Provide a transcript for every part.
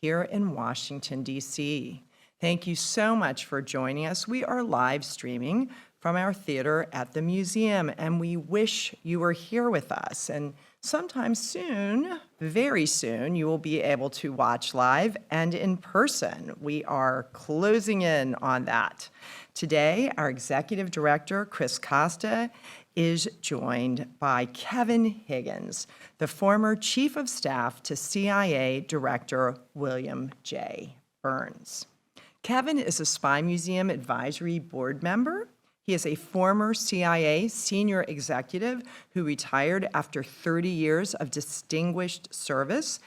here in Washington, D.C. Thank you so much for joining us. We are live streaming from our theater at the museum, and we wish you were here with us. And sometime soon, very soon, you will be able to watch live and in person. We are closing in on that. Today, our executive director, Chris Costa, is joined by Kevin Higgins, the former chief of staff to CIA Director William J. Burns. Kevin is a Spy Museum Advisory Board member. He is a former CIA senior executive who retired after 30 years of distinguished service.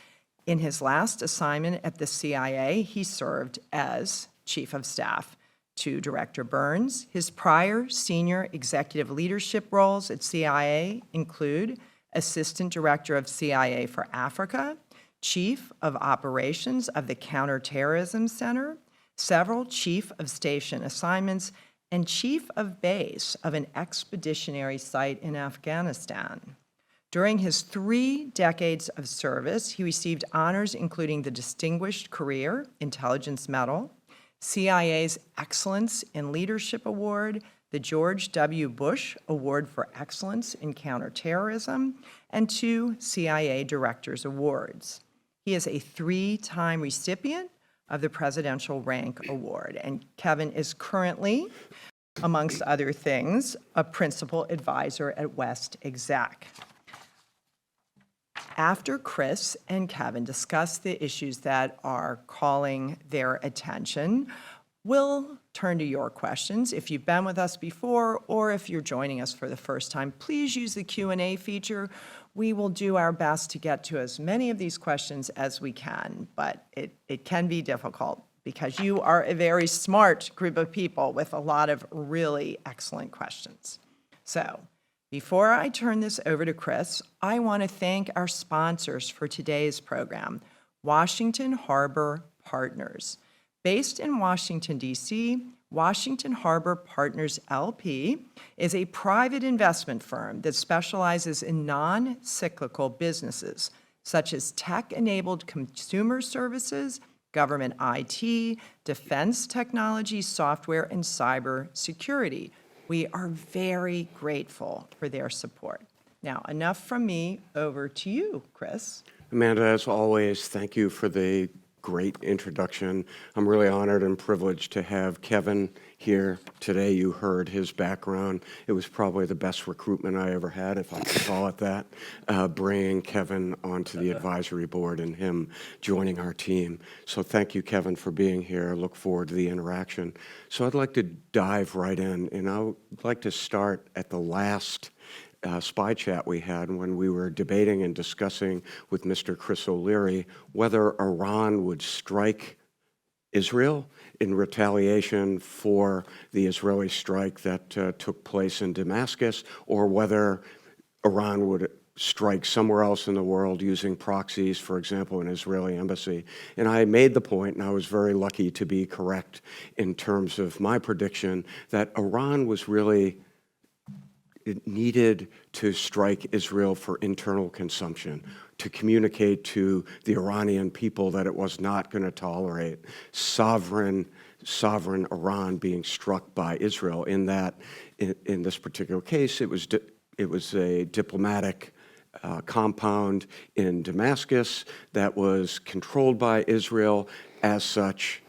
In his last assignment at the CIA, he served as chief of staff to Director Burns. His prior senior executive leadership roles at CIA include Assistant Director of CIA for Africa, Chief of Operations of the Counterterrorism Center, several Chief of Station assignments, and Chief of Base of an expeditionary site in Afghanistan. During his 3 decades of service, he received honors including the Distinguished Career Intelligence Medal, CIA's Excellence in Leadership Award, the George W. Bush Award for Excellence in Counterterrorism, and 2 CIA Directors Awards. He is a 3-time recipient of the Presidential Rank Award, and Kevin is currently, amongst other things, a principal advisor at West Exec. After Chris and Kevin discuss the issues that are calling their attention, we'll turn to your questions. If you've been with us before or if you're joining us for the first time, please use the Q&A feature. We will do our best to get to as many of these questions as we can, but it can be difficult because you are a very smart group of people with a lot of really excellent questions. So, before I turn this over to Chris, I want to thank our sponsors for today's program, Washington Harbor Partners. Based in Washington, D.C., Washington Harbor Partners LP is a private investment firm that specializes in non-cyclical businesses, such as tech-enabled consumer services, government IT, defense technology, software, and cyber security. We are very grateful for their support. Now, enough from me, over to you, Chris. Amanda, as always, thank you for the great introduction. I'm really honored and privileged to have Kevin here today. You heard his background. It was probably the best recruitment I ever had, if I could call it that, bringing Kevin onto the advisory board and him joining our team. So thank you, Kevin, for being here. I look forward to the interaction. So I'd like to dive right in, and I would like to start at the last spy chat we had when we were debating and discussing with Mr. Chris O'Leary whether Iran would strike Israel in retaliation for the Israeli strike that took place in Damascus, or whether Iran would strike somewhere else in the world using proxies, for example, an Israeli embassy. And I made the point, and I was very lucky to be correct in terms of my prediction, that Iran was really it needed to strike Israel for internal consumption, to communicate to the Iranian people that it was not going to tolerate sovereign Iran being struck by Israel. In that, in this particular case, it was a diplomatic compound in Damascus that was controlled by Israel. As such,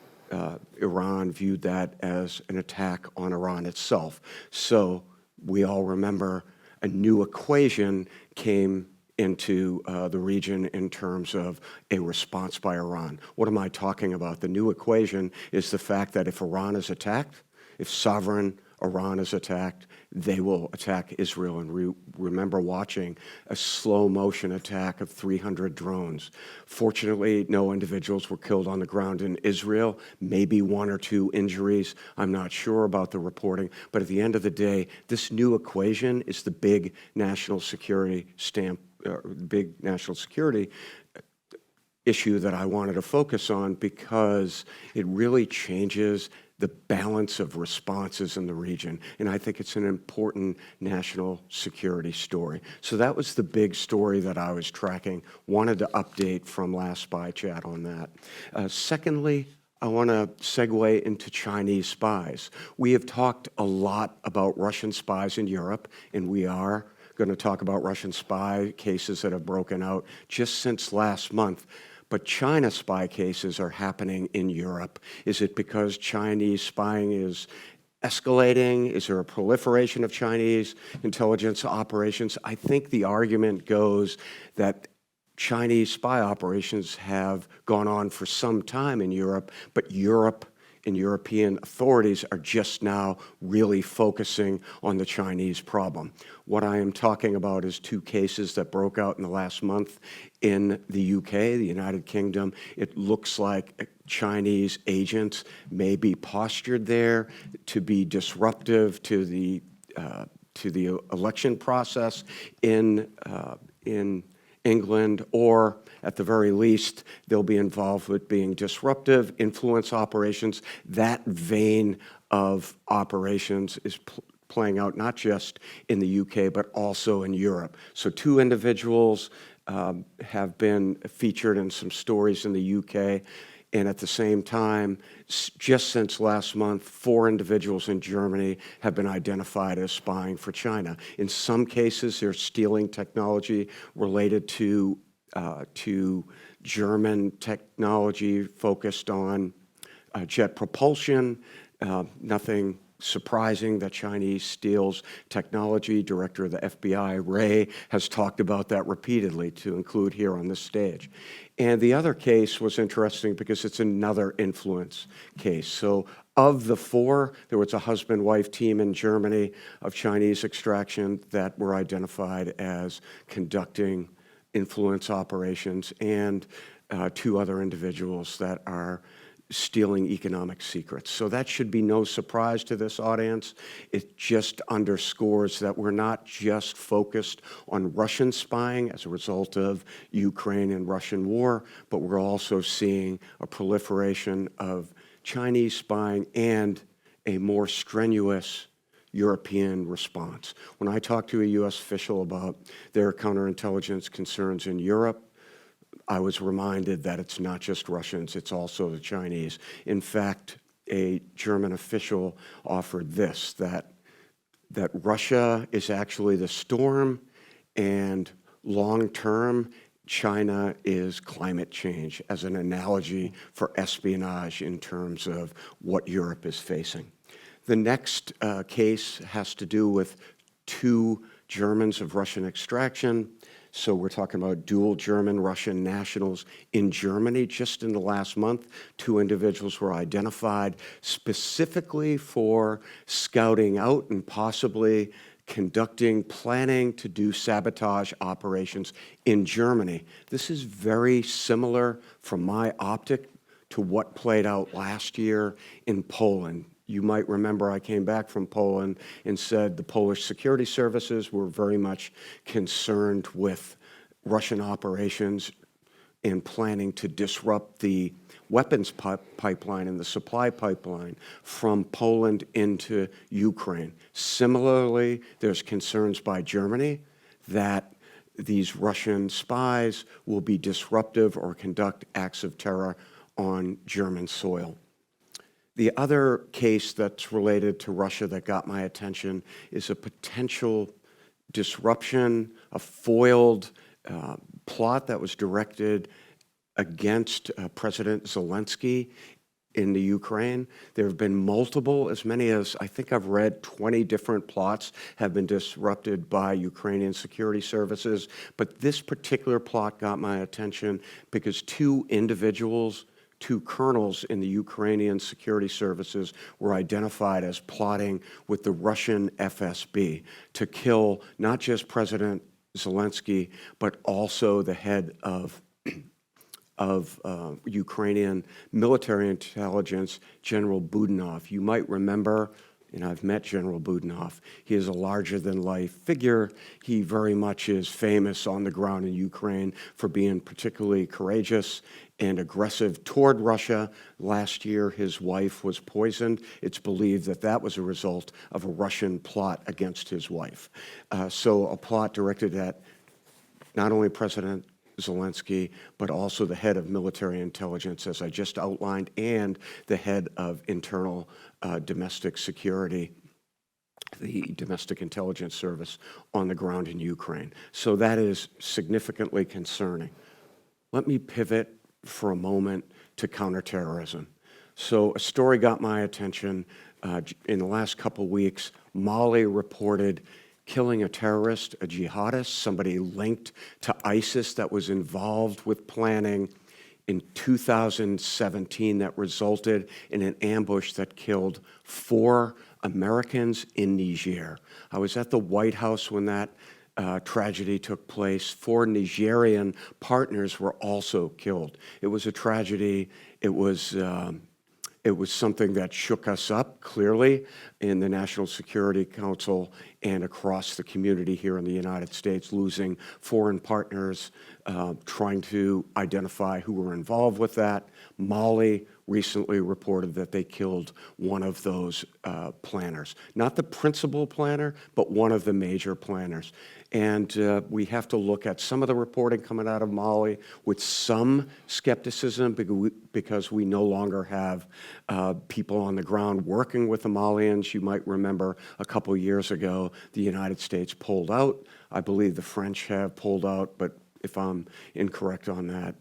Iran viewed that as an attack on Iran itself. So we all remember a new equation came into the region in terms of a response by Iran. What am I talking about? The new equation is the fact that if Iran is attacked, if sovereign Iran is attacked, they will attack Israel. And remember watching a slow motion attack of 300 drones. Fortunately, no individuals were killed on the ground in Israel, maybe 1 or 2 injuries. I'm not sure about the reporting, but at the end of the day, this new equation is the big national security issue that I wanted to focus on because it really changes the balance of responses in the region. And I think it's an important national security story. So that was the big story that I was tracking. Wanted to update from last Spy Chat on that. Secondly, I want to segue into Chinese spies. We have talked a lot about Russian spies in Europe, and we are going to talk about Russian spy cases that have broken out just since last month. But China spy cases are happening in Europe. Is it because Chinese spying is escalating? Is there a proliferation of Chinese intelligence operations? I think the argument goes that Chinese spy operations have gone on for some time in Europe, but Europe and European authorities are just now really focusing on the Chinese problem. What I am talking about is two cases that broke out in the last month in the UK, the United Kingdom. It looks like Chinese agents may be postured there to be disruptive to the election process in England, or at the very least, they'll be involved with being disruptive, influence operations. That vein of operations is playing out not just in the UK, but also in Europe. So two individuals have been featured in some stories in the UK. And at the same time, just since last month, 4 individuals in Germany have been identified as spying for China. In some cases, they're stealing technology related to German technology focused on jet propulsion. Nothing surprising that Chinese steals technology. Director of the FBI, Wray, has talked about that repeatedly, to include here on this stage. And the other case was interesting because it's another influence case. So of the 4, there was a husband-wife team in Germany of Chinese extraction that were identified as conducting influence operations, and 2 other individuals that are stealing economic secrets. So that should be no surprise to this audience. It just underscores that we're not just focused on Russian spying as a result of Ukraine and Russian war, but we're also seeing a proliferation of Chinese spying and a more strenuous European response. When I talk to a U.S. official about their counterintelligence concerns in Europe, I was reminded that it's not just Russians, it's also the Chinese. In fact, a German official offered this, that Russia is actually the storm, and long-term, China is climate change, as an analogy for espionage in terms of what Europe is facing. The next case has to do with 2 Germans of Russian extraction. So we're talking about dual German-Russian nationals in Germany. Just in the last month, 2 individuals were identified specifically for scouting out and possibly planning to do sabotage operations in Germany. This is very similar from my optic to what played out last year in Poland. You might remember I came back from Poland and said the Polish security services were very much concerned with Russian operations and planning to disrupt the weapons pipeline and the supply pipeline from Poland into Ukraine. Similarly, there's concerns by Germany that these Russian spies will be disruptive or conduct acts of terror on German soil. The other case that's related to Russia that got my attention is a potential disruption, a foiled plot that was directed against President Zelensky in the Ukraine. There have been multiple, as many as I think I've read 20 different plots have been disrupted by Ukrainian security services. But this particular plot got my attention because 2 individuals, 2 colonels in the Ukrainian security services were identified as plotting with the Russian FSB to kill not just President Zelensky, but also the head of Ukrainian military intelligence, General Budanov. You might remember and I've met General Budanov. He is a larger-than-life figure. He very much is famous on the ground in Ukraine for being particularly courageous and aggressive toward Russia. Last year, his wife was poisoned. It's believed that that was a result of a Russian plot against his wife. So a plot directed at not only President Zelensky, but also the head of military intelligence, as I just outlined, and the head of internal domestic security, the Domestic Intelligence Service on the ground in Ukraine. So that is significantly concerning. Let me pivot for a moment to counterterrorism. So a story got my attention in the last couple weeks. Mali reported killing a terrorist, a jihadist, somebody linked to ISIS that was involved with planning in 2017 that resulted in an ambush that killed 4 Americans in Niger. I was at the White House when that tragedy took place. 4 Nigerian partners were also killed. It was a tragedy. It was something that shook us up, clearly, in the National Security Council and across the community here in the United States, losing foreign partners, trying to identify who were involved with that. Mali recently reported that they killed one of those planners. Not the principal planner, but one of the major planners. And we have to look at some of the reporting coming out of Mali with some skepticism because we no longer have people on the ground working with the Malians. You might remember a couple years ago, the United States pulled out. I believe the French have pulled out, but if I'm incorrect on that,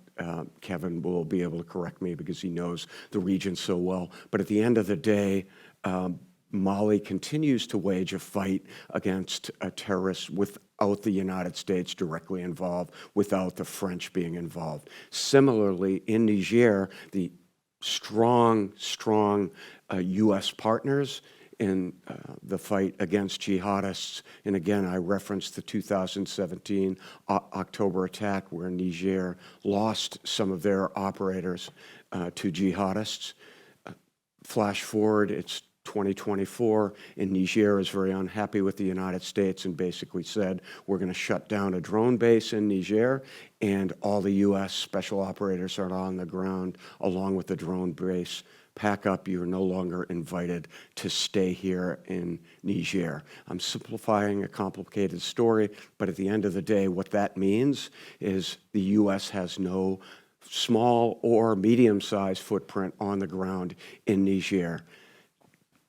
Kevin will be able to correct me because he knows the region so well. But at the end of the day, Mali continues to wage a fight against terrorists without the United States directly involved, without the French being involved. Similarly, in Niger, the strong U.S. partners in the fight against jihadists. And again, I referenced the 2017 October attack where Niger lost some of their operators to jihadists. Flash forward, it's 2024, and Niger is very unhappy with the United States and basically said, we're going to shut down a drone base in Niger, and all the U.S. special operators are on the ground along with the drone base. Pack up, you're no longer invited to stay here in Niger. I'm simplifying a complicated story, but at the end of the day, what that means is the U.S. has no small or medium-sized footprint on the ground in Niger.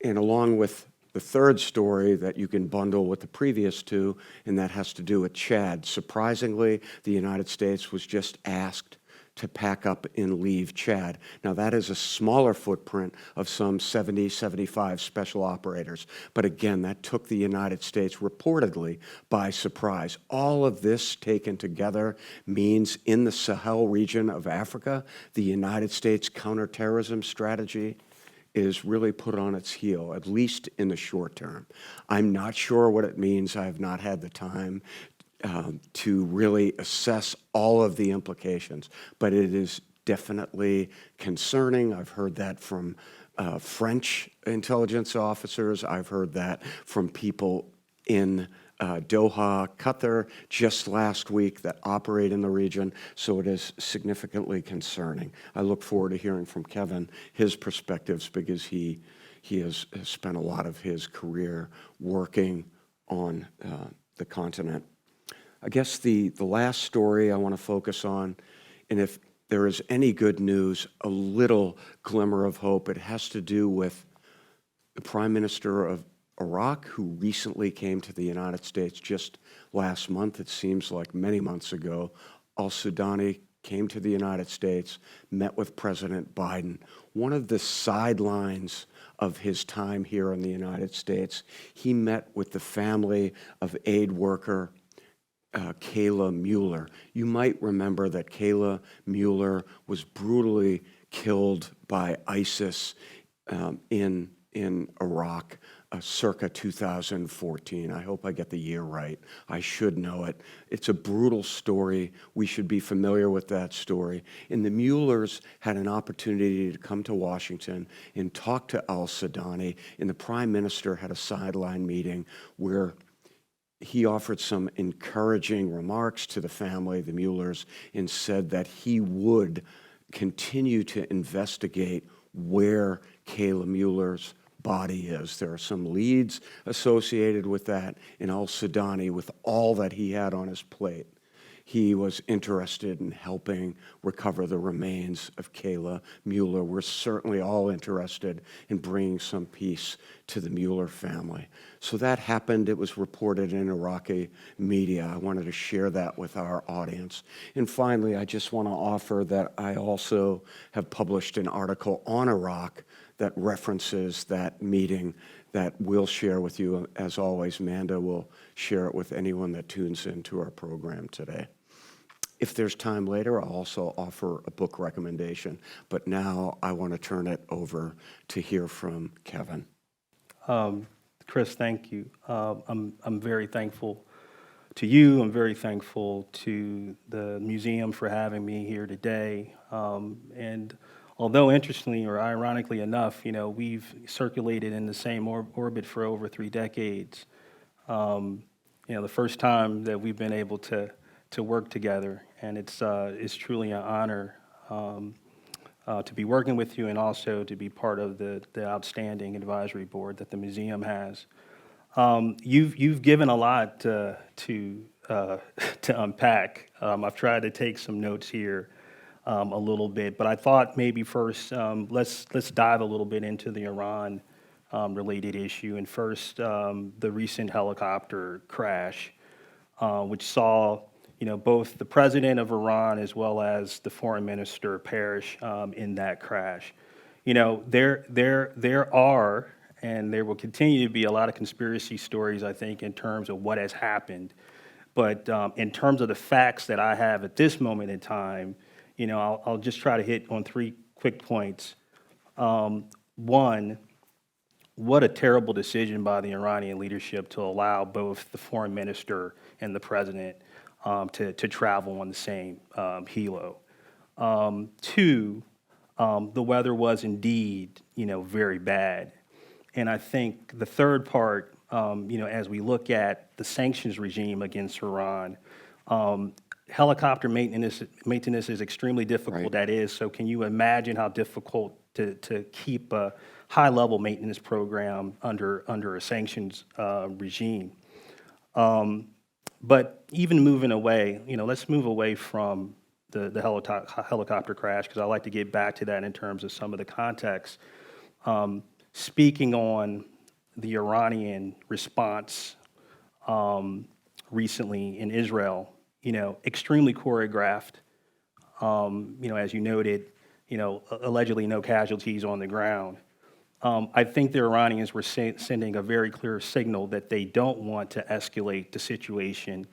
And along with the third story that you can bundle with the previous two, and that has to do with Chad. Surprisingly, the United States was just asked to pack up and leave Chad. Now, that is a smaller footprint of some 70, 75 special operators. But again, that took the United States reportedly by surprise. All of this taken together means in the Sahel region of Africa, the United States counterterrorism strategy is really put on its heel, at least in the short term. I'm not sure what it means. I have not had the time to really assess all of the implications, but it is definitely concerning. I've heard that from French intelligence officers. I've heard that from people in Doha, Qatar, just last week that operate in the region, so it is significantly concerning. I look forward to hearing from Kevin his perspectives because he has spent a lot of his career working on the continent. I guess the last story I want to focus on, and if there is any good news, a little glimmer of hope, it has to do with the Prime Minister of Iraq, who recently came to the United States just last month. It seems like many months ago. Al-Sudani came to the United States, met with President Biden. One of the sidelines of his time here in the United States, he met with the family of aid worker Kayla Mueller. You might remember that Kayla Mueller was brutally killed by ISIS in in Iraq circa 2014. I hope I get the year right. I should know it. It's a brutal story. We should be familiar with that story. And the Muellers had an opportunity to come to Washington and talk to al-Sudani, and the Prime Minister had a sideline meeting where he offered some encouraging remarks to the family, the Muellers, and said that he would continue to investigate where Kayla Mueller's body is. There are some leads associated with that, and al-Sudani, with all that he had on his plate, he was interested in helping recover the remains of Kayla Mueller. We're certainly all interested in bringing some peace to the Mueller family. So that happened. It was reported in Iraqi media. I wanted to share that with our audience. And finally, I just want to offer that I also have published an article on Iraq that references that meeting that we'll share with you. As always, Manda will share it with anyone that tunes into our program today. If there's time later, I'll also offer a book recommendation. But now I want to turn it over to hear from Kevin. Chris, thank you. I'm very thankful to you. I'm very thankful to the museum for having me here today. And although interestingly or ironically enough, we've circulated in the same orbit for over 3 decades. The first time that we've been able to work together, and it's truly an honor to be working with you and also to be part of the outstanding advisory board that the museum has. You've given a lot to unpack. I've tried to take some notes here a little bit, but I thought maybe first let's dive a little bit into the Iran related issue, and first the recent helicopter crash, which saw both the president of Iran as well as the foreign minister perish in that crash. There are and there will continue to be a lot of conspiracy stories, I think, in terms of what has happened. But in terms of the facts that I have at this moment in time, I'll just try to hit on 3 quick points. One, what a terrible decision by the Iranian leadership to allow both the foreign minister and the president to travel on the same helo. 2, the weather was indeed, very bad. And I think the third part, as we look at the sanctions regime against Iran, helicopter maintenance is extremely difficult. Right. That is. So can you imagine how difficult to keep a high-level maintenance program under a sanctions regime? But even moving away, let's move away from the helicopter crash, because I like to get back to that in terms of some of the context. Speaking on the Iranian response recently in Israel, extremely choreographed. As you noted, allegedly no casualties on the ground. I think the Iranians were sending a very clear signal that they don't want to escalate the situation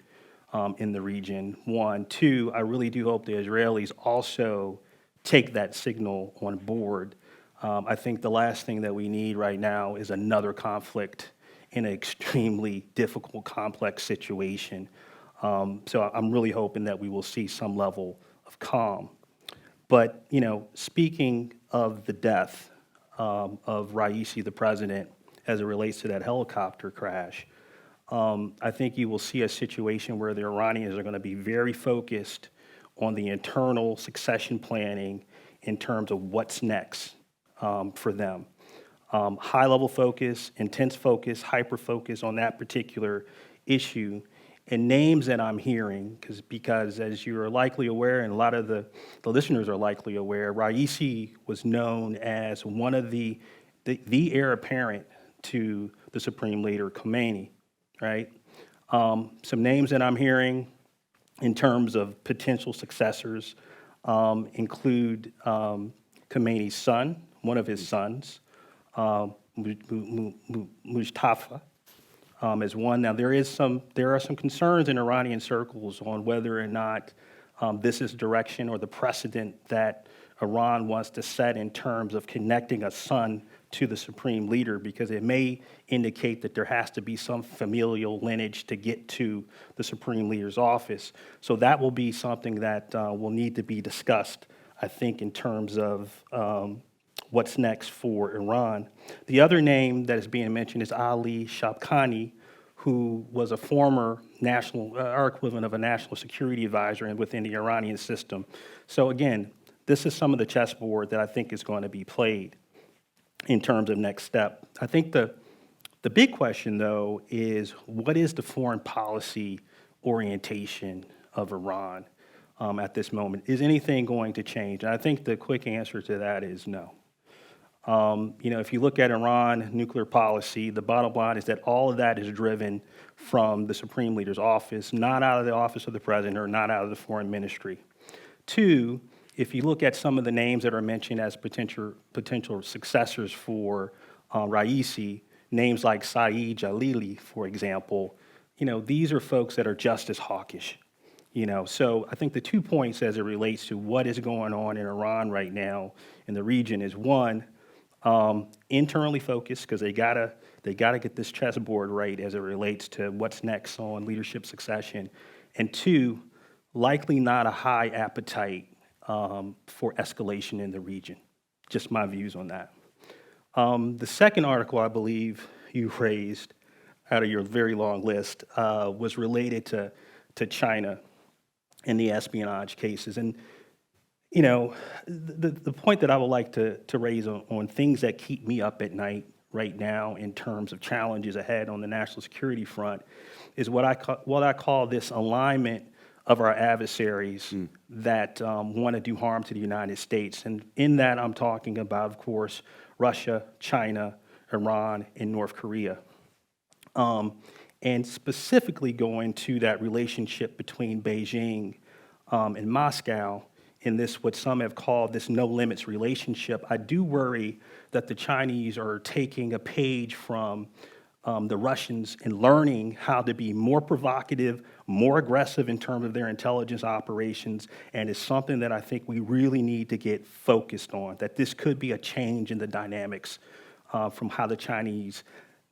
in the region. 1, 2, I really do hope the Israelis also take that signal on board. I think the last thing that we need right now is another conflict in an extremely difficult, complex situation. So I'm really hoping that we will see some level of calm. But, speaking of the death of Raisi, the president, as it relates to that helicopter crash, I think you will see a situation where the Iranians are going to be very focused on the internal succession planning in terms of what's next for them. High-level focus, intense focus, hyper-focus on that particular issue. And names that I'm hearing, because as you're likely aware, and a lot of the listeners are likely aware, Raisi was known as one of the heir apparent to the Supreme Leader Khomeini, right? Some names that I'm hearing in terms of potential successors include Khomeini's son, one of his sons, Mustafa, as one. Now, there are some concerns in Iranian circles on whether or not this is direction or the precedent that Iran wants to set in terms of connecting a son to the supreme leader, because it may indicate that there has to be some familial lineage to get to the supreme leader's office. So that will be something that will need to be discussed, I think, in terms of what's next for Iran. The other name that is being mentioned is Ali Shabkhani, who was a former our equivalent of a national security advisor within the Iranian system. So again, this is some of the chessboard that I think is going to be played in terms of next step. I think the big question, though, is what is the foreign policy orientation of Iran at this moment? Is anything going to change? And I think the quick answer to that is no. If you look at Iran nuclear policy, the bottom line is that all of that is driven from the supreme leader's office, not out of the office of the president or not out of the foreign ministry. Two, if you look at some of the names that are mentioned as potential successors for Raisi, names like Saeed Jalili, for example, these are folks that are just as hawkish. So I think the 2 points as it relates to what is going on in Iran right now in the region is, one, internally focused, because they gotta get this chessboard right as it relates to what's next on leadership succession, and two, likely not a high appetite for escalation in the region. Just my views on that. The second article I believe you raised out of your very long list was related to China and the espionage cases. And, the point that I would like to raise on things that keep me up at night right now in terms of challenges ahead on the national security front is what I call this alignment of our adversaries that want to do harm to the United States. And in that, I'm talking about, of course, Russia, China, Iran, and North Korea. And specifically going to that relationship between Beijing and Moscow in this, what some have called this no limits relationship, I do worry that the Chinese are taking a page from the Russians and learning how to be more provocative, more aggressive in terms of their intelligence operations, and it's something that I think we really need to get focused on, that this could be a change in the dynamics from how the Chinese,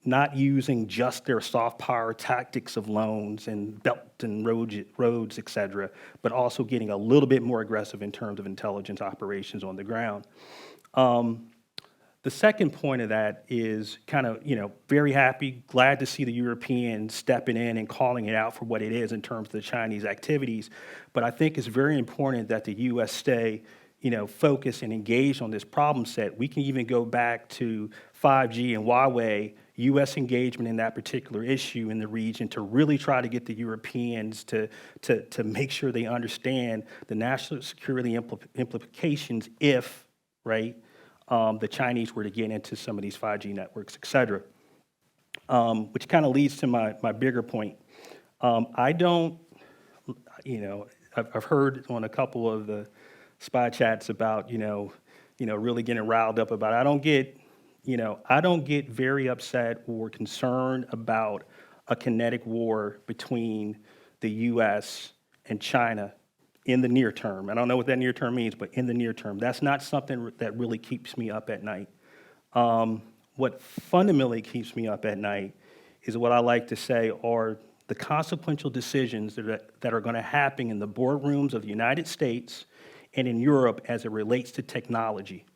not using just their soft power tactics of loans and Belt and roads, et cetera, but also getting a little bit more aggressive in terms of intelligence operations on the ground. The second point of that is kind of, very happy, glad to see the Europeans stepping in and calling it out for what it is in terms of the Chinese activities. But I think it's very important that the U.S. stay, focused and engaged on this problem set. We can even go back to 5G and Huawei, U.S. engagement in that particular issue in the region to really try to get the Europeans to make sure they understand the national security implications if, right, the Chinese were to get into some of these 5G networks, et cetera. Which kind of leads to my bigger point. I don't, I've heard on a couple of the spy chats about, really getting riled up about it. I don't get very upset or concerned about a kinetic war between the U.S. and China in the near term. I don't know what that near term means, but in the near term, that's not something that really keeps me up at night. What fundamentally keeps me up at night is what I like to say are the consequential decisions that are going to happen in the boardrooms of the United States and in Europe as it relates to technology.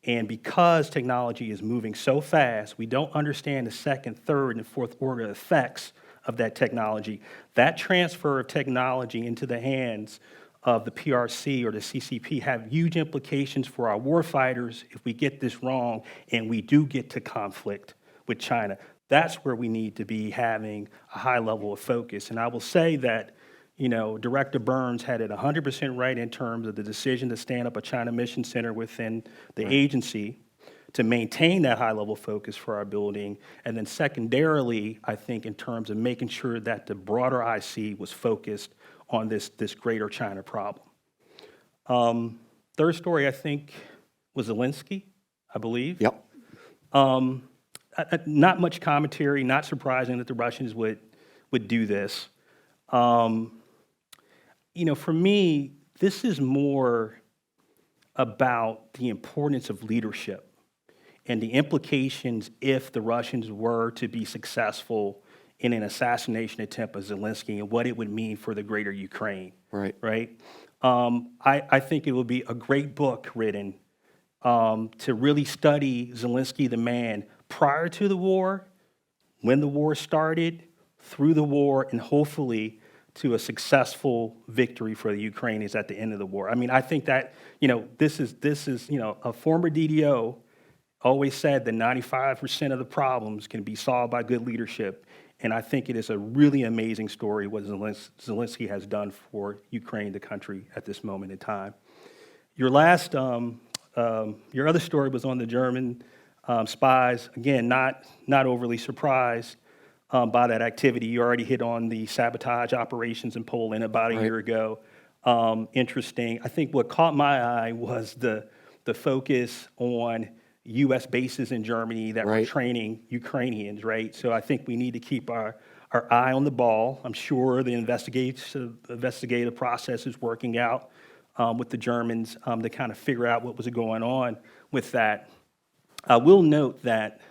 And because technology is moving so fast, we don't understand the second, third, and fourth order effects of that technology. That transfer of technology into the hands of the PRC or the CCP have huge implications for our warfighters if we get this wrong and we do get to conflict with China. That's where we need to be having a high level of focus. And I will say that, Director Burns had it 100% right in terms of the decision to stand up a China Mission Center within the agency to maintain that high level focus for our building. And then secondarily, I think in terms of making sure that the broader IC was focused on this greater China problem. Third story, I think, was Zelensky, I believe. Yep. Not much commentary, not surprising that the Russians would do this. For me, this is more about the importance of leadership and the implications if the Russians were to be successful in an assassination attempt of Zelensky and what it would mean for the greater Ukraine. Right. Right? I think it would be a great book written to really study Zelensky, the man, prior to the war, when the war started, through the war, and hopefully to a successful victory for the Ukrainians at the end of the war. I mean, I think that, this is, a former DDO always said that 95% of the problems can be solved by good leadership. And I think it is a really amazing story what Zelensky has done for Ukraine, the country, at this moment in time. Your last, your other story was on the German spies. Again, not overly surprised by that activity. You already hit on the sabotage operations in Poland about a year ago. Interesting. I think what caught my eye was the focus on U.S. bases in Germany that were training Ukrainians, right? So I think we need to keep our eye on the ball. I'm sure the investigative process is working out with the Germans to kind of figure out what was going on with that. I will note that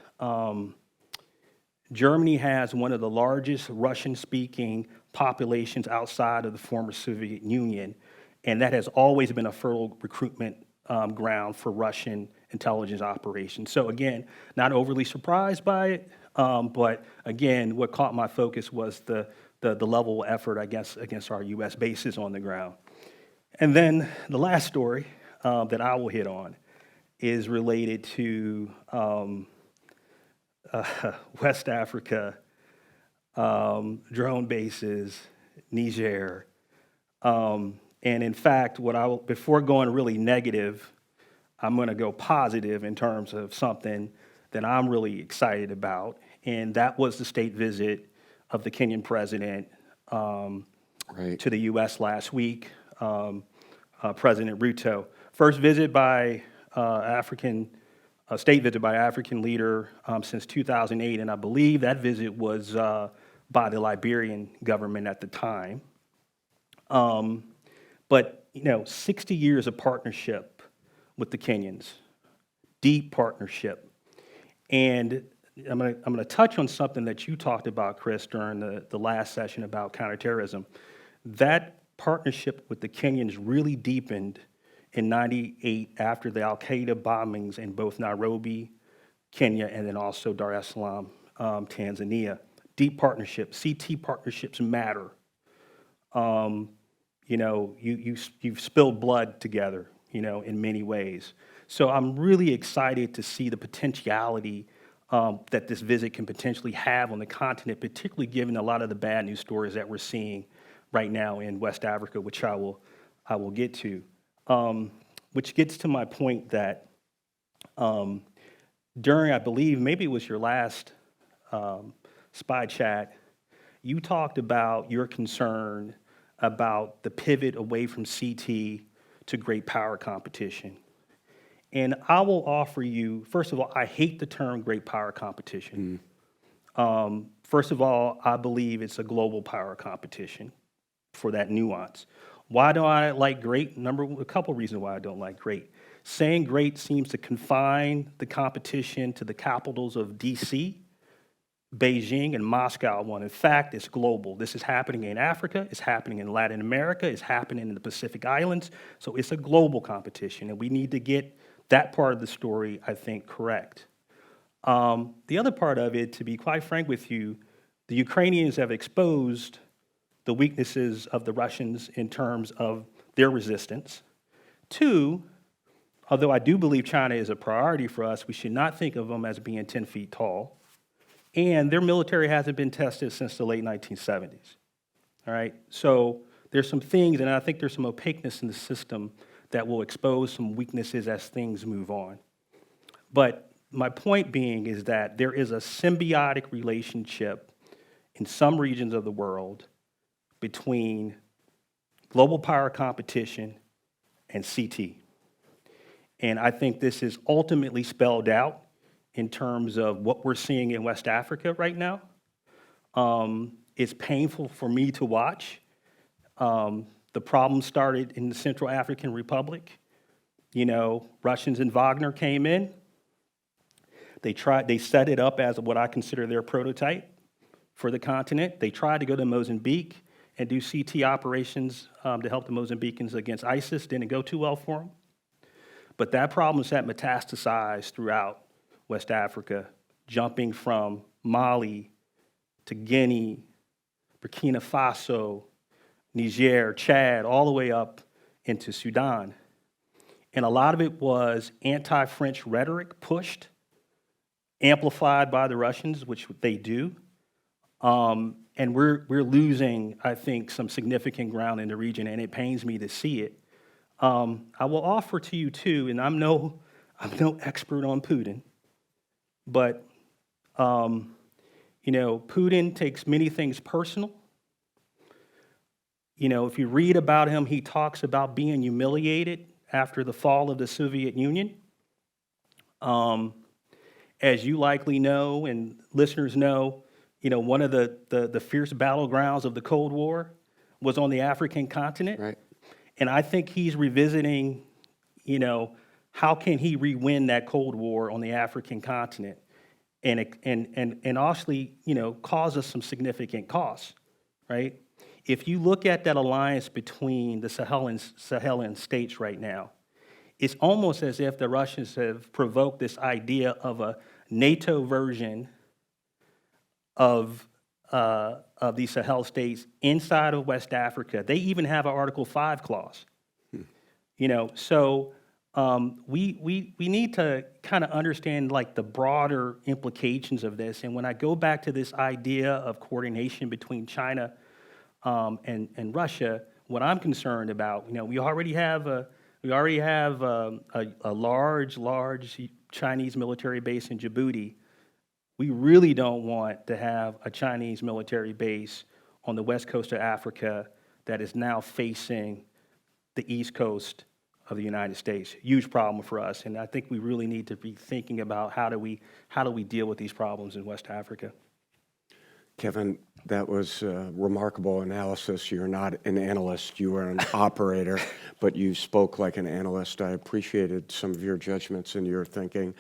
Germany has one of the largest Russian-speaking populations outside of the former Soviet Union, and that has always been a fertile recruitment ground for Russian intelligence operations. So again, not overly surprised by it, but again, what caught my focus was the level of effort, I guess, against our U.S. bases on the ground. And then the last story that I will hit on is related to West Africa, drone bases, Niger. And in fact, before going really negative, I'm going to go positive in terms of something that I'm really excited about, and that was the state visit of the Kenyan president to the U.S. last week, President Ruto. First visit by state visit by African leader since 2008, and I believe that visit was by the Liberian government at the time. But 60 years of partnership with the Kenyans, deep partnership. And I'm gonna touch on something that you talked about, Chris, during the last session about counterterrorism. That partnership with the Kenyans really deepened in '98 after the Al-Qaeda bombings in both Nairobi, Kenya, and then also Dar es Salaam, Tanzania. Deep partnership, CT partnerships matter. You've spilled blood together, in many ways. So I'm really excited to see the potentiality that this visit can potentially have on the continent, particularly given a lot of the bad news stories that we're seeing right now in West Africa, which I will get to. Which gets to my point that during, I believe, maybe it was your last spy chat, you talked about your concern about the pivot away from CT to great power competition. And I will offer you, first of all, I hate the term great power competition. First of all, I believe it's a global power competition for that nuance. Why do I like great? A couple reasons why I don't like great. Saying great seems to confine the competition to the capitals of DC, Beijing, and Moscow. In fact, it's global. This is happening in Africa, it's happening in Latin America, it's happening in the Pacific Islands. So it's a global competition, and we need to get that part of the story, I think, correct. The other part of it, to be quite frank with you, the Ukrainians have exposed the weaknesses of the Russians in terms of their resistance. Two, although I do believe China is a priority for us, we should not think of them as being 10 feet tall. And their military hasn't been tested since the late 1970s. All right, so there's some things, and I think there's some opaqueness in the system that will expose some weaknesses as things move on. But my point being is that there is a symbiotic relationship in some regions of the world between global power competition and CT. And I think this is ultimately spelled out in terms of what we're seeing in West Africa right now. It's painful for me to watch. The problem started in the Central African Republic. Russians and Wagner came in. They set it up as what I consider their prototype for the continent. They tried to go to Mozambique and do CT operations to help the Mozambicans against ISIS. Didn't go too well for them. But that problem had metastasized throughout West Africa, jumping from Mali to Guinea, Burkina Faso, Niger, Chad, all the way up into Sudan. And a lot of it was anti-French rhetoric pushed, amplified by the Russians, which they do. And we're losing, I think, some significant ground in the region, and it pains me to see it. I will offer to you too, and I'm no expert on Putin, but Putin takes many things personal. If you read about him, he talks about being humiliated after the fall of the Soviet Union. As you likely know, and listeners know, one of the fierce battlegrounds of the Cold War was on the African continent. Right. And I think he's revisiting, how can he re-win that Cold War on the African continent and actually, cause us some significant costs, right? If you look at that alliance between the Sahelan states right now, it's almost as if the Russians have provoked this idea of a NATO version of these Sahel states inside of West Africa. They even have an Article 5 clause. So we need to kind of understand like the broader implications of this. And when I go back to this idea of coordination between China and Russia, what I'm concerned about, we already have a large Chinese military base in Djibouti. We really don't want to have a Chinese military base on the west coast of Africa that is now facing the east coast of the United States. Huge problem for us, and I think we really need to be thinking about how do we deal with these problems in West Africa. Kevin, that was a remarkable analysis. You're not an analyst, you are an operator, but you spoke like an analyst. I appreciated some of your judgments and your thinking.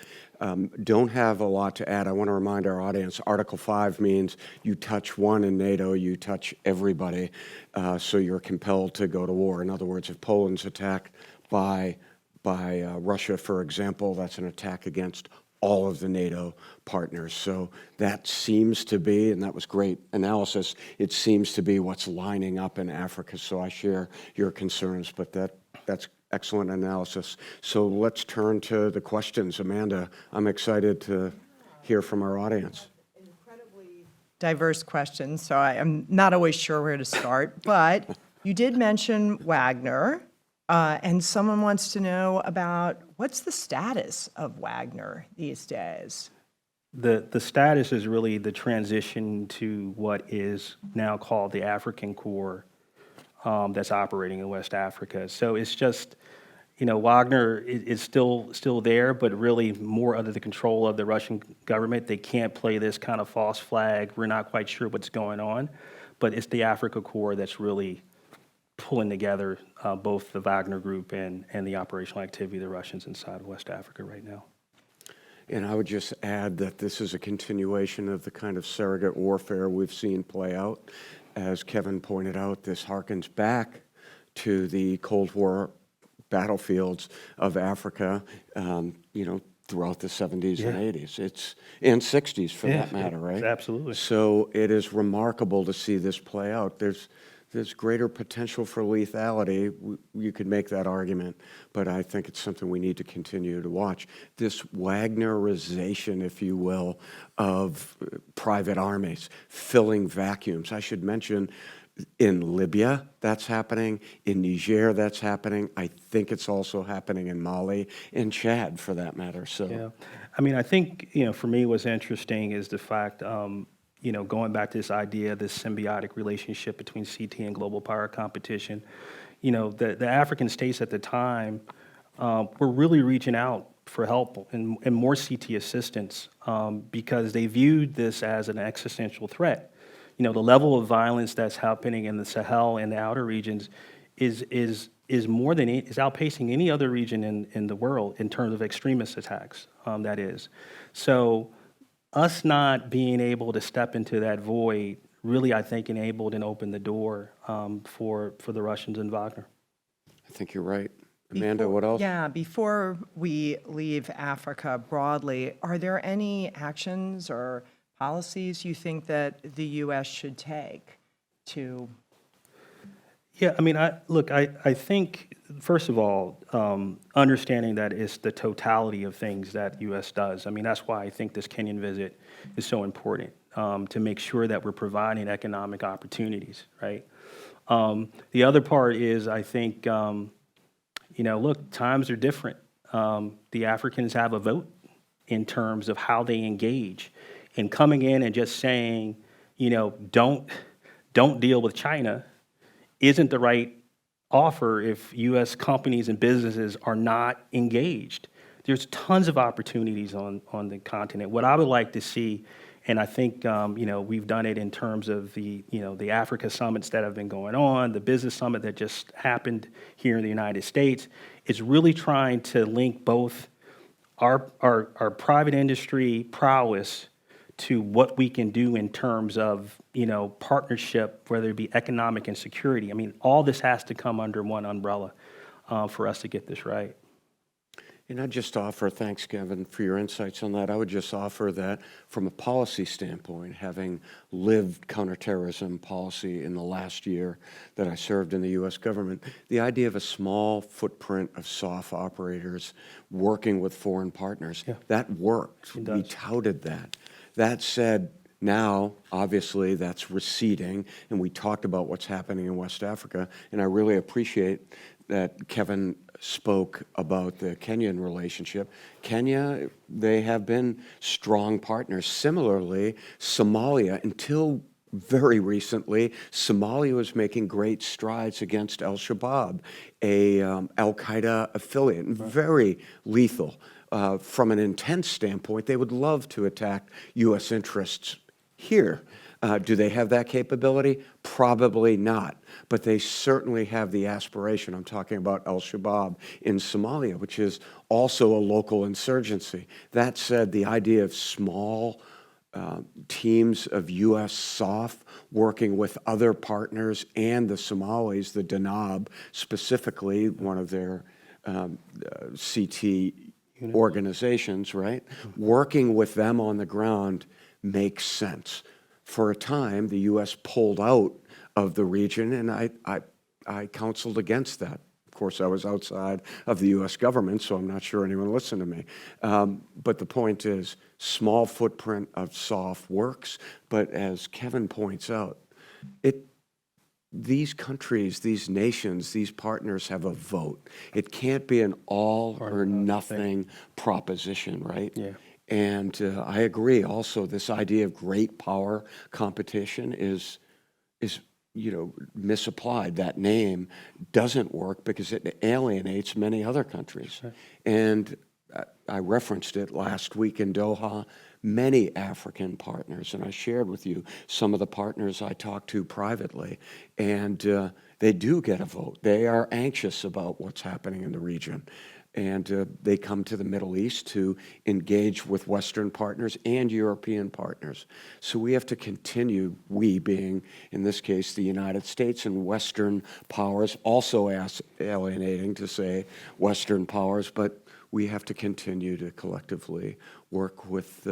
Don't have a lot to add. I want to remind our audience, Article 5 means you touch one in NATO, you touch everybody, so you're compelled to go to war. In other words, if Poland's attacked by Russia, for example, that's an attack against all of the NATO partners. So that seems to be, and that was great analysis, it seems to be what's lining up in Africa. So I share your concerns, but that's excellent analysis. So let's turn to the questions. Amanda, I'm excited to hear from our audience. Incredibly diverse questions, so I'm not always sure where to start, but you did mention Wagner. And someone wants to know about what's the status of Wagner these days? The status is really the transition to what is now called the African Corps that's operating in West Africa. So it's just, Wagner is still there, but really more under the control of the Russian government. They can't play this kind of false flag. We're not quite sure what's going on, but it's the Africa Corps that's really pulling together both the Wagner group and the operational activity of the Russians inside of West Africa right now. And I would just add that this is a continuation of the kind of surrogate warfare we've seen play out. As Kevin pointed out, this harkens back to the Cold War battlefields of Africa, throughout the 70s and 80s. And 60s for that matter, right? Absolutely. So it is remarkable to see this play out. There's greater potential for lethality. You could make that argument, but I think it's something we need to continue to watch. This Wagnerization, if you will, of private armies, filling vacuums. I should mention in Libya, that's happening. In Niger, that's happening. I think it's also happening in Mali and Chad, for that matter. So, yeah, I think, for me what's interesting is the fact, going back to this idea, this symbiotic relationship between CT and global power competition, the African states at the time were really reaching out for help and more CT assistance because they viewed this as an existential threat. The level of violence that's happening in the Sahel and the outer regions is is outpacing any other region in the world in terms of extremist attacks, that is. So us not being able to step into that void really, I think, enabled and opened the door for the Russians and Wagner. I think you're right. Amanda, what else? Yeah, before we leave Africa broadly, are there any actions or policies you think that the U.S. should take to? Yeah, I mean, I think, first of all, understanding that it's the totality of things that U.S. does. I mean, that's why I think this Kenyan visit is so important, to make sure that we're providing economic opportunities, right? The other part is, I think, look, times are different. The Africans have a vote in terms of how they engage. And coming in and just saying, don't deal with China isn't the right offer if U.S. companies and businesses are not engaged. There's tons of opportunities on the continent. What I would like to see, and I think we've done it in terms of the Africa summits that have been going on, the business summit that just happened here in the United States, is really trying to link both our private industry prowess to what we can do in terms of, partnership, whether it be economic and security. I mean, all this has to come under one umbrella for us to get this right. And I'd just offer, thanks, Kevin, for your insights on that. I would just offer that from a policy standpoint, having lived counterterrorism policy in the last year that I served in the U.S. government, the idea of a small footprint of SOF operators working with foreign partners, that worked. We touted that. That said, now, obviously, that's receding, and we talked about what's happening in West Africa, and I really appreciate that Kevin spoke about the Kenyan relationship. Kenya, they have been strong partners. Similarly, Somalia, until very recently, Somalia was making great strides against al-Shabaab, a al-Qaeda affiliate, and very lethal. From an intent standpoint, they would love to attack U.S. interests here. Do they have that capability? Probably not. But they certainly have the aspiration. I'm talking about al-Shabaab in Somalia, which is also a local insurgency. That said, the idea of small teams of U.S. SOF working with other partners and the Somalis, the Danab specifically, one of their CT organizations, right? Working with them on the ground makes sense. For a time, the U.S. pulled out of the region, and I counseled against that. Of course, I was outside of the U.S. government, so I'm not sure anyone listened to me. But the point is, small footprint of SOF works, but as Kevin points out, these countries, these nations, these partners have a vote. It can't be an all or nothing proposition, right? Yeah. And I agree also, this idea of great power competition is misapplied. That name doesn't work because it alienates many other countries. Right. And I referenced it last week in Doha, many African partners, and I shared with you some of the partners I talked to privately, and they do get a vote. They are anxious about what's happening in the region. And they come to the Middle East to engage with Western partners and European partners. So we have to continue, we being, in this case, the United States and Western powers, also alienating to say Western powers, but we have to continue to collectively work with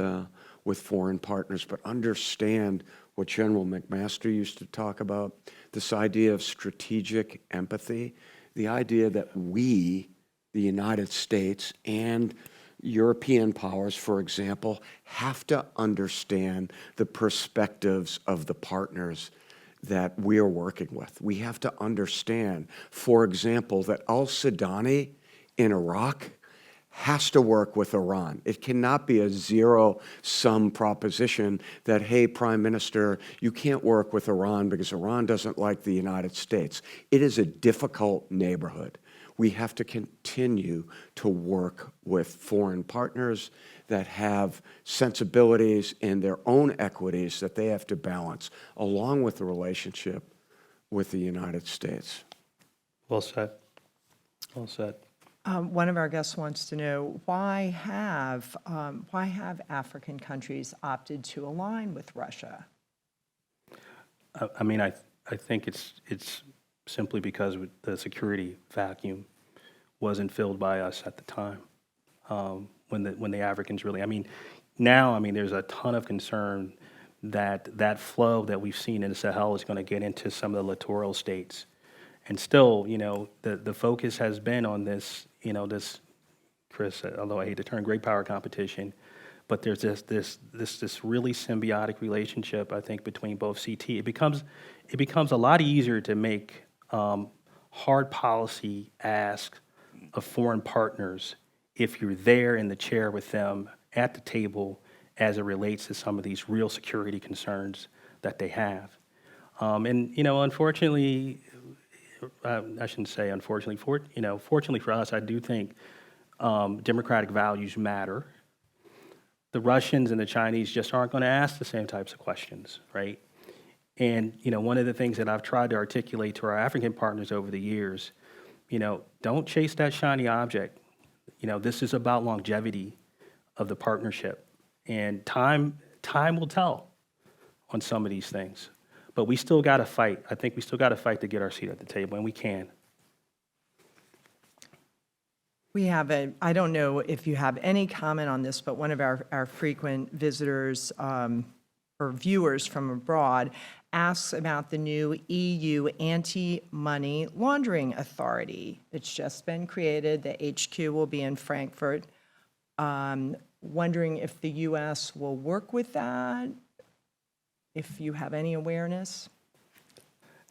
foreign partners, but understand what General McMaster used to talk about, this idea of strategic empathy, the idea that we, the United States and European powers, for example, have to understand the perspectives of the partners that we are working with. We have to understand, for example, that al-Sudani in Iraq has to work with Iran. It cannot be a zero-sum proposition that, hey, Prime Minister, you can't work with Iran because Iran doesn't like the United States. It is a difficult neighborhood. We have to continue to work with foreign partners that have sensibilities and their own equities that they have to balance, along with the relationship with the United States. Well said. Well said. One of our guests wants to know, why have African countries opted to align with Russia? I mean, I think it's simply because the security vacuum wasn't filled by us at the time, when the Africans really. I mean, now there's a ton of concern that flow that we've seen in the Sahel is going to get into some of the littoral states, and still, the focus has been on this, this, Chris, although I hate the term, great power competition. But there's this really symbiotic relationship, I think, between both CT. It becomes a lot easier to make hard policy asks of foreign partners if you're there in the chair with them at the table as it relates to some of these real security concerns that they have. And unfortunately, I shouldn't say unfortunately. Fortunately for us, I do think democratic values matter. The Russians and the Chinese just aren't going to ask the same types of questions, right? And, one of the things that I've tried to articulate to our African partners over the years, don't chase that shiny object. This is about longevity of the partnership. And time will tell on some of these things. But we still got to fight. I think we still got to fight to get our seat at the table, and we can. We have I don't know if you have any comment on this, but one of our frequent visitors or viewers from abroad asks about the new EU anti-money laundering authority. It's just been created. The HQ will be in Frankfurt. Wondering if the U.S. will work with that, if you have any awareness.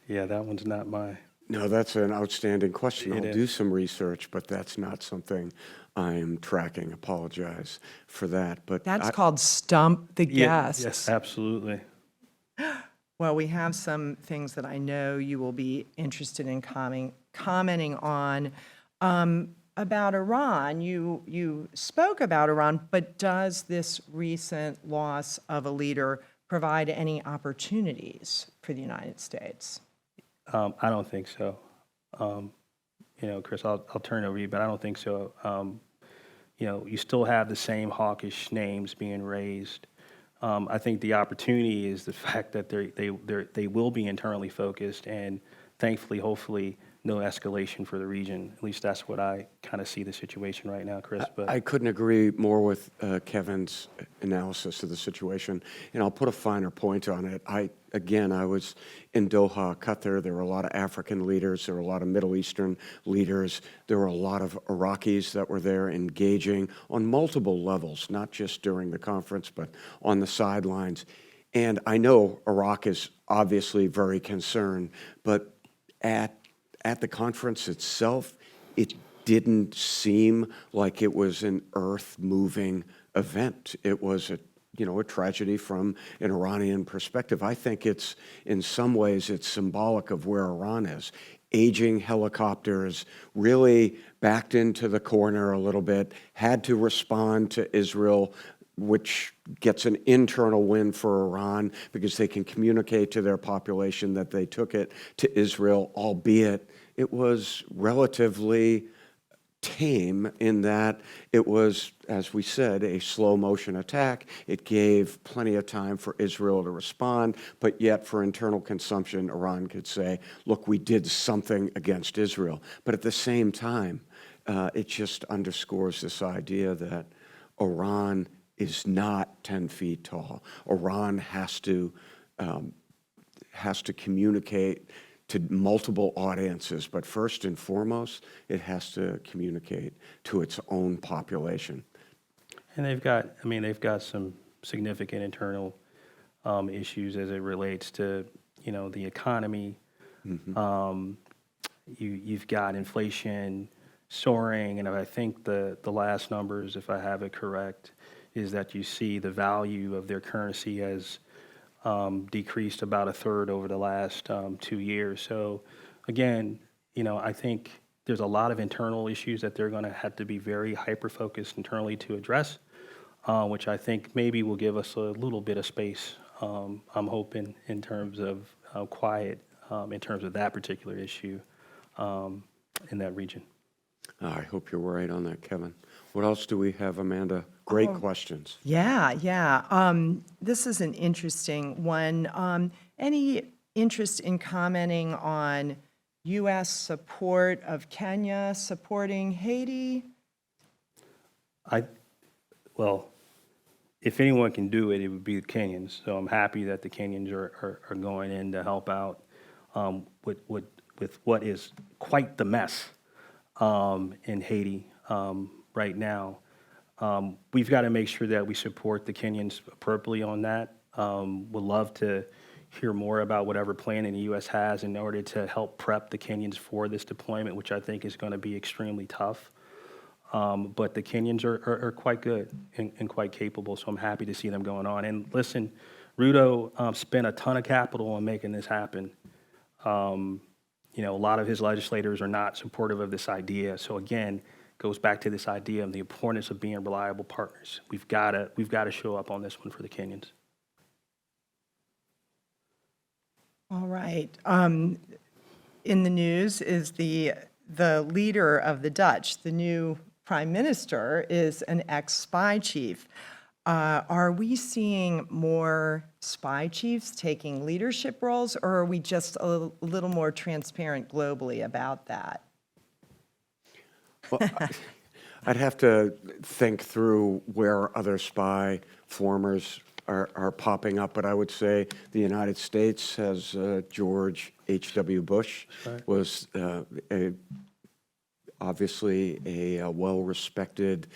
Yeah, that one's not my... No, that's an outstanding question. It I'll is. do some research, but that's not something I'm tracking. Apologize for that. But That's called Stump the Guest. Yes, absolutely. Well, we have some things that I know you will be interested in commenting on. About Iran, you spoke about Iran, but does this recent loss of a leader provide any opportunities for the United States? I don't think so. Chris, I'll turn it over to you, but I don't think so. You still have the same hawkish names being raised. I think the opportunity is the fact that they will be internally focused, and thankfully, hopefully, no escalation for the region. At least that's what I kind of see the situation right now, Chris. But I couldn't agree more with Kevin's analysis of the situation, and I'll put a finer point on it. I was in Doha, Qatar. There were a lot of African leaders. There were a lot of Middle Eastern leaders. There were a lot of Iraqis that were there engaging on multiple levels, not just during the conference, but on the sidelines. And I know Iraq is obviously very concerned, but at the conference itself, it didn't seem like it was an earth-moving event. It was a tragedy from an Iranian perspective. I think in some ways, it's symbolic of where Iran is. Aging helicopters, really backed into the corner a little bit, had to respond to Israel, which gets an internal win for Iran because they can communicate to their population that they took it to Israel, albeit it was relatively tame in that it was, as we said, a slow motion attack. It gave plenty of time for Israel to respond, but yet for internal consumption, Iran could say, look, we did something against Israel. But at the same time, it just underscores this idea that Iran is not 10 feet tall. Iran has to communicate to multiple audiences, but first and foremost, it has to communicate to its own population. And they've got some significant internal issues as it relates to the economy. Mm-hmm. You've got inflation soaring, and I think the last numbers, if I have it correct, is that you see the value of their currency has decreased about a third over the last 2 years. So again, I think there's a lot of internal issues that they're going to have to be very hyper-focused internally to address, which I think maybe will give us a little bit of space, I'm hoping, in terms of quiet, in terms of that particular issue in that region. I hope you're right on that, Kevin. What else do we have, Amanda? Great questions. Yeah. This is an interesting one. Any interest in commenting on U.S. support of Kenya supporting Haiti? Well, if anyone can do it, it would be the Kenyans. So I'm happy that the Kenyans are going in to help out with what is quite the mess in Haiti right now. We've got to make sure that we support the Kenyans appropriately on that. Would love to hear more about whatever plan the U.S. has in order to help prep the Kenyans for this deployment, which I think is going to be extremely tough. But the Kenyans are quite good and quite capable, so I'm happy to see them going on. And listen, Ruto spent a ton of capital on making this happen. A lot of his legislators are not supportive of this idea. So again, goes back to this idea of the importance of being reliable partners. We've got to show up on this one for the Kenyans. All right. In the news is the leader of the Dutch, the new prime minister, is an ex-spy chief. Are we seeing more spy chiefs taking leadership roles, or are we just a little more transparent globally about that? Well, I'd have to think through where other spy formers are popping up, but I would say the United States has George H.W. Bush was obviously a well-respected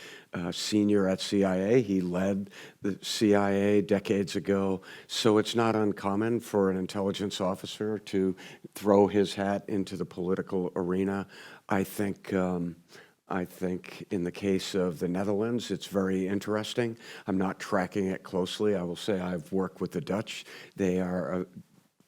senior at CIA. He led the CIA decades ago, so it's not uncommon for an intelligence officer to throw his hat into the political arena. I think in the case of the Netherlands, it's very interesting. I'm not tracking it closely. I will say I've worked with the Dutch. They are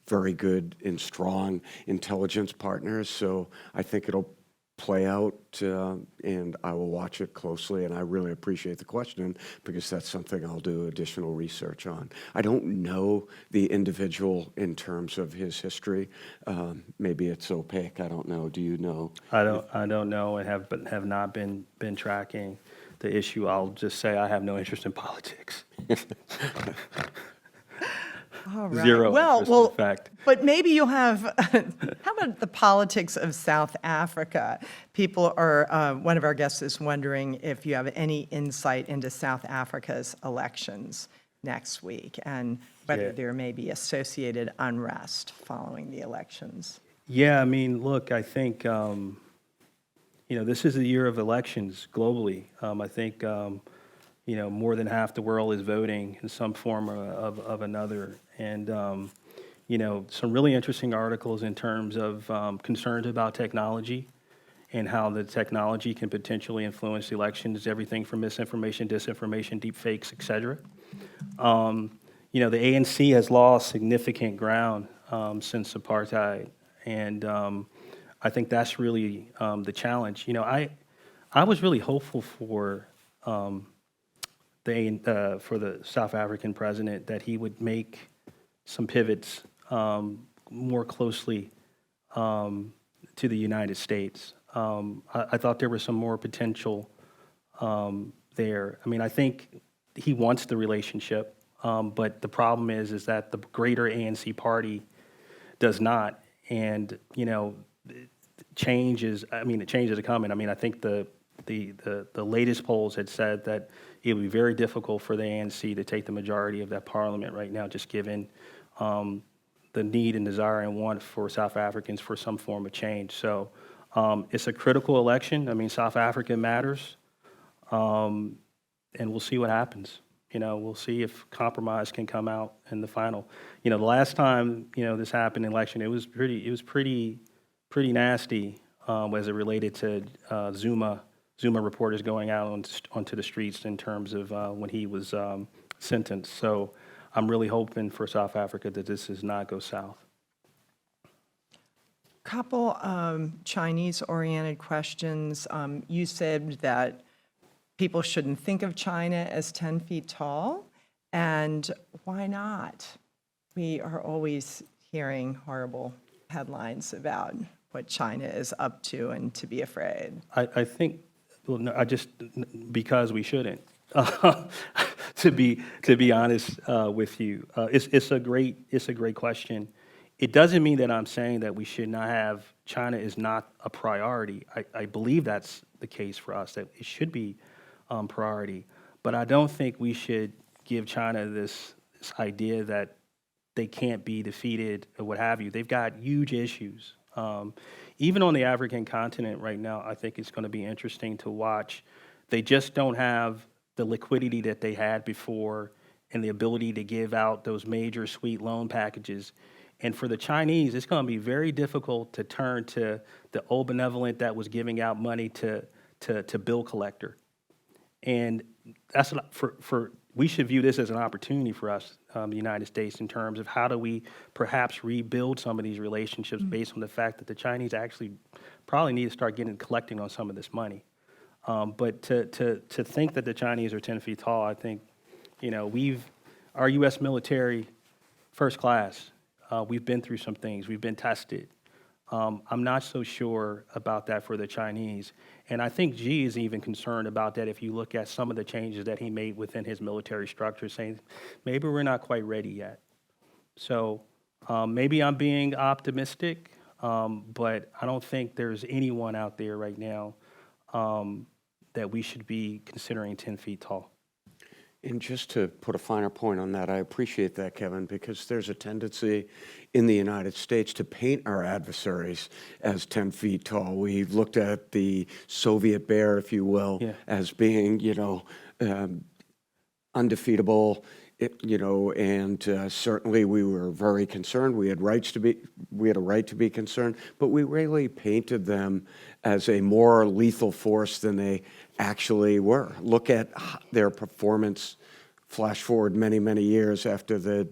very good and strong intelligence partners, so I think it'll play out, and I will watch it closely, and I really appreciate the question because that's something I'll do additional research on. I don't know the individual in terms of his history. Maybe it's opaque. I don't know. Do you know? I don't know and have not been tracking the issue. I'll just say I have no interest in politics. All right. Zero interest, in fact. But maybe you'll have, how about the politics of South Africa? People are, one of our guests is wondering if you have any insight into South Africa's elections next week and whether there may be associated unrest following the elections. Yeah, I mean, look, I think, this is a year of elections globally. I think, more than half the world is voting in some form of another. And, some really interesting articles in terms of concerns about technology and how the technology can potentially influence elections, everything from misinformation, disinformation, deep fakes, et cetera. The ANC has lost significant ground since apartheid. And I think that's really the challenge. I was really hopeful for the South African president that he would make some pivots more closely to the United States. I thought there was some more potential there. I mean, I think he wants the relationship, but the problem is that the greater ANC party does not. And changes are coming. I mean, I think the latest polls had said that it would be very difficult for the ANC to take the majority of that parliament right now, just given the need and desire and want for South Africans for some form of change. So it's a critical election. I mean, South Africa matters, and we'll see what happens. We'll see if compromise can come out in the final. The last time this happened in election, it was pretty nasty as it related to Zuma reporters going out onto the streets in terms of when he was sentenced. So I'm really hoping for South Africa that this does not go south. Couple Chinese-oriented questions. You said that people shouldn't think of China as 10 feet tall, and why not? We are always hearing horrible headlines about what China is up to and to be afraid? I think, well, no, because we shouldn't. To be honest with you, it's a great question. It doesn't mean that I'm saying that we should not have China is not a priority. I believe that's the case for us, that it should be priority. But I don't think we should give China this idea that they can't be defeated or what have you. They've got huge issues. Even on the African continent right now, I think it's going to be interesting to watch. They just don't have the liquidity that they had before and the ability to give out those major sweet loan packages. And for the Chinese, it's going to be very difficult to turn to the old benevolent that was giving out money to bill collector. And that's we should view this as an opportunity for us, the United States, in terms of how do we perhaps rebuild some of these relationships based on the fact that the Chinese actually probably need to start collecting on some of this money. But to think that the Chinese are 10 feet tall, I think, our U.S. military, first class, we've been through some things, we've been tested. I'm not so sure about that for the Chinese. And I think Xi is even concerned about that if you look at some of the changes that he made within his military structure, saying maybe we're not quite ready yet. So maybe I'm being optimistic, but I don't think there's anyone out there right now that we should be considering 10 feet tall. And just to put a finer point on that, I appreciate that, Kevin, because there's a tendency in the United States to paint our adversaries as 10 feet tall. We looked at the Soviet bear, if you will, as being, undefeatable, and certainly we were very concerned. We had a right to be concerned, but we really painted them as a more lethal force than they actually were. Look at their performance, flash forward many, many years after the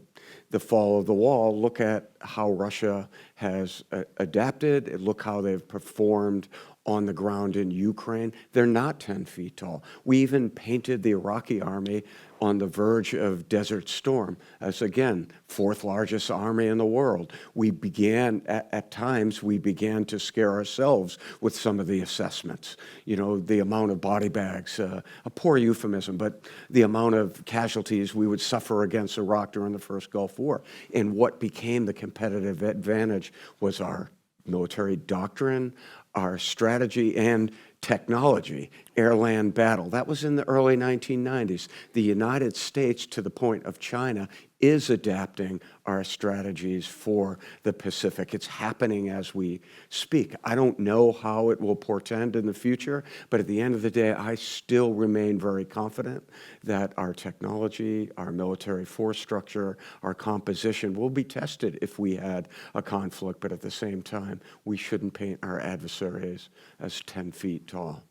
fall of the wall. Look at how Russia has adapted. Look how they've performed on the ground in Ukraine. They're not 10 feet tall. We even painted the Iraqi army on the verge of Desert Storm as, again, fourth largest army in the world. We began, at times, we began to scare ourselves with some of the assessments. The amount of body bags, a poor euphemism, but the amount of casualties we would suffer against Iraq during the first Gulf War. And what became the competitive advantage was our military doctrine, our strategy, and technology, air-land battle. That was in the early 1990s. The United States, to the point of China, is adapting our strategies for the Pacific. It's happening as we speak. I don't know how it will portend in the future, but at the end of the day, I still remain very confident that our technology, our military force structure, our composition will be tested if we had a conflict, but at the same time, we shouldn't paint our adversaries as 10 feet tall.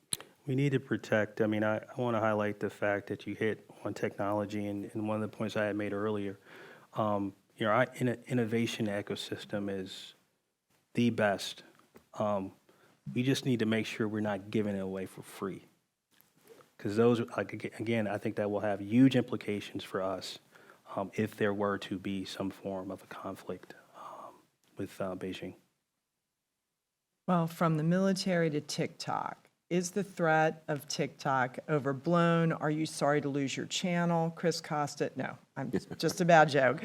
We need to protect. I want to highlight the fact that you hit on technology, and one of the points I had made earlier. Our innovation ecosystem is the best. We just need to make sure we're not giving it away for free, because those, again, I think that will have huge implications for us if there were to be some form of a conflict with Beijing. Well, from the military to TikTok, is the threat of TikTok overblown? Are you sorry to lose your channel? Chris Costa, no, I'm just a bad joke.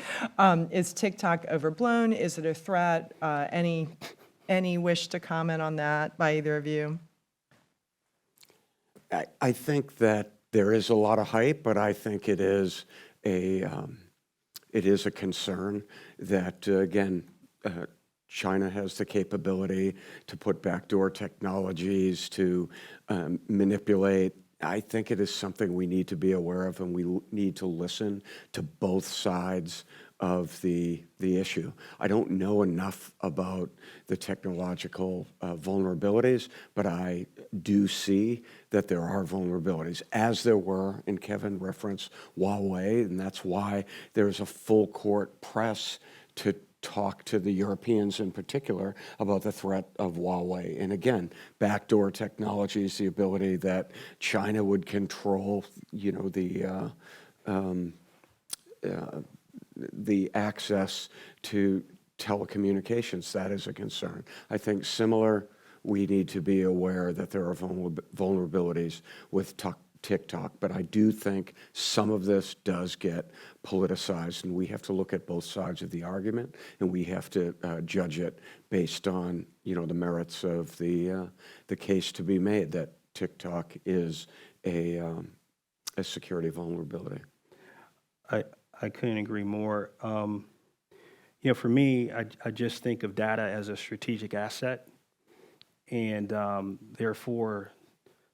Is TikTok overblown? Is it a threat? Any wish to comment on that by either of you? I think that there is a lot of hype, but I think it is a concern that, again, China has the capability to put backdoor technologies to manipulate. I think it is something we need to be aware of, and we need to listen to both sides of the issue. I don't know enough about the technological vulnerabilities, but I do see that there are vulnerabilities, as there were, and Kevin referenced Huawei, and that's why there's a full court press to talk to the Europeans in particular about the threat of Huawei. And again, backdoor technologies, the ability that China would control, the access to telecommunications, that is a concern. I think similar, we need to be aware that there are vulnerabilities with TikTok, but I do think some of this does get politicized, and we have to look at both sides of the argument, and we have to judge it based on, the merits of the case to be made that TikTok is a security vulnerability. I couldn't agree more. For me, I just think of data as a strategic asset, and therefore,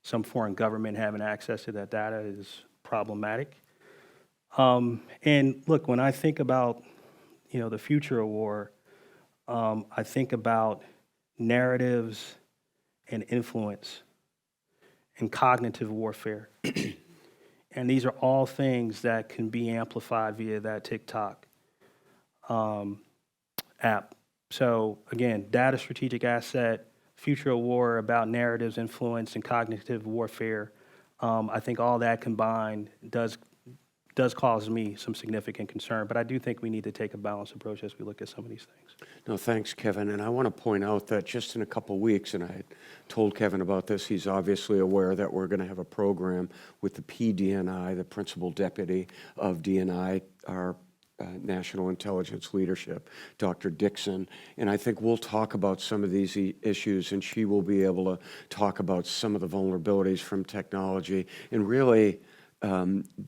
some foreign government having access to that data is problematic. And look, when I think about, the future of war, I think about narratives and influence and cognitive warfare. And these are all things that can be amplified via that TikTok app. So again, data strategic asset, future of war about narratives, influence, and cognitive warfare. I think all that combined does cause me some significant concern, but I do think we need to take a balanced approach as we look at some of these things. No, thanks, Kevin. And I want to point out that just in a couple weeks, and I had told Kevin about this, he's obviously aware that we're going to have a program with the PDNI, the Principal Deputy of DNI, our National Intelligence Leadership, Dr. Dixon. And I think we'll talk about some of these issues, and she will be able to talk about some of the vulnerabilities from technology. And really,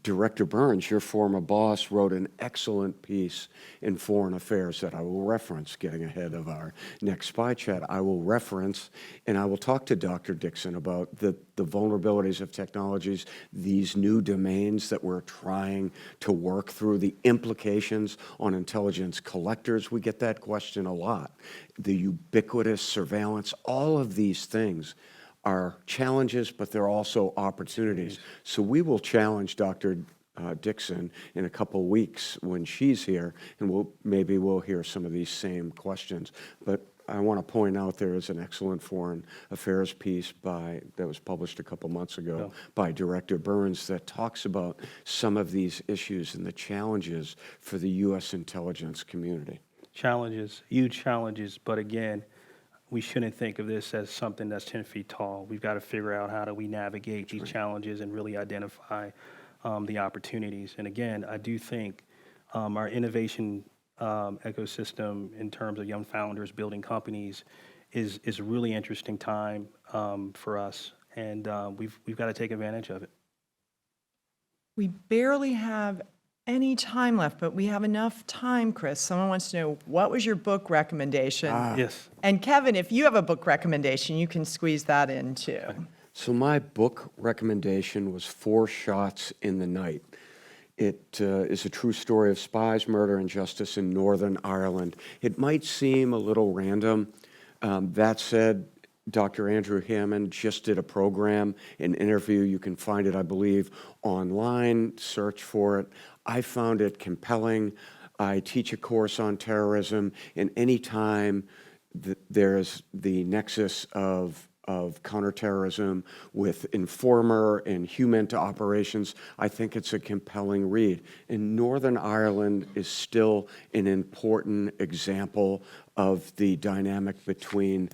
Director Burns, your former boss, wrote an excellent piece in Foreign Affairs that I will reference, getting ahead of our next spy chat. I will reference, and I will talk to Dr. Dixon about the vulnerabilities of technologies, these new domains that we're trying to work through, the implications on intelligence collectors. We get that question a lot. The ubiquitous surveillance, all of these things are challenges, but they're also opportunities. So we will challenge Dr. Dixon in a couple weeks when she's here, and maybe we'll hear some of these same questions. But I want to point out there is an excellent Foreign Affairs piece that was published a couple months ago by Director Burns that talks about some of these issues and the challenges for the U.S. intelligence community. Challenges, huge challenges, but again, we shouldn't think of this as something that's 10 feet tall. We've got to figure out how do we navigate these challenges and really identify the opportunities. And again, I do think our innovation ecosystem in terms of young founders building companies is a really interesting time for us, and we've got to take advantage of it. We barely have any time left, but we have enough time, Chris. Someone wants to know, what was your book recommendation? Yes. And Kevin, if you have a book recommendation, you can squeeze that in too. So my book recommendation was 4 Shots in the Night. It is a true story of spies, murder, and justice in Northern Ireland. It might seem a little random. That said, Dr. Andrew Hammond just did a program, an interview. You can find it, I believe, online. Search for it. I found it compelling. I teach a course on terrorism, and anytime there's the nexus of counterterrorism with informer and human operations, I think it's a compelling read. And Northern Ireland is still an important example of the dynamic between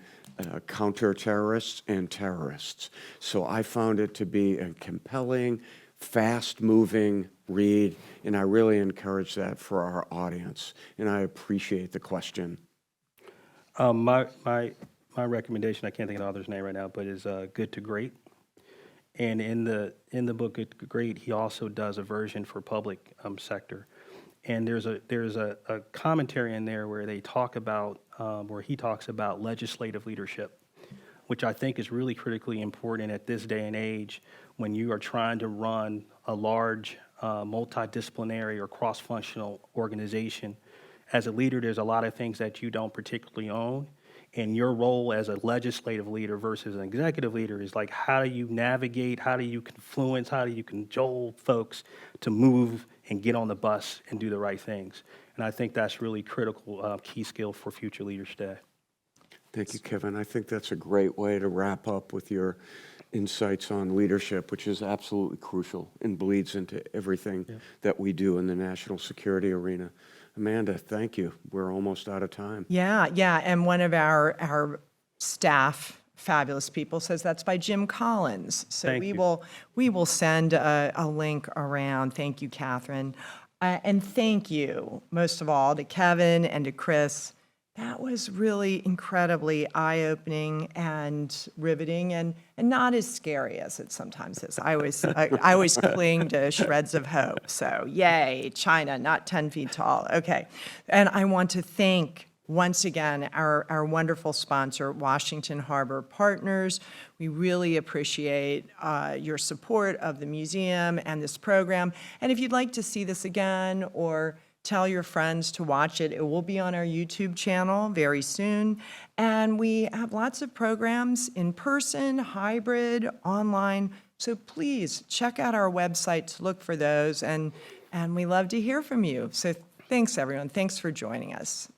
counter-terrorists and terrorists. So I found it to be a compelling, fast-moving read, and I really encourage that for our audience. And I appreciate the question. My recommendation, I can't think of the author's name right now, but is Good to Great. And in the book Good to Great, he also does a version for public sector. And there's a commentary in there where they talk about where he talks about legislative leadership, which I think is really critically important at this day and age when you are trying to run a large multidisciplinary or cross-functional organization. As a leader, there's a lot of things that you don't particularly own. And your role as a legislative leader versus an executive leader is like, how do you navigate, how do you confluence, how do you cajole folks to move and get on the bus and do the right things? And I think that's really critical key skill for future leaders today. Thank you, Kevin. I think that's a great way to wrap up with your insights on leadership, which is absolutely crucial and bleeds into everything that we do in the national security arena. Amanda, thank you. We're almost out of time. Yeah, yeah, and one of our staff, fabulous people, says that's by Jim Collins. So Thank we you. will send a link around. Thank you, Catherine. And thank you, most of all, to Kevin and to Chris. That was really incredibly eye-opening and riveting and not as scary as it sometimes is. I always cling to shreds of hope. So yay, China, not 10 feet tall. Okay. And I want to thank once again our wonderful sponsor, Washington Harbor Partners. We really appreciate your support of the museum and this program. And if you'd like to see this again or tell your friends to watch it. It will be on our YouTube channel very soon. And we have lots of programs in person, hybrid, online. So please check out our website to look for those. And we love to hear from you. So thanks, everyone. Thanks for joining us.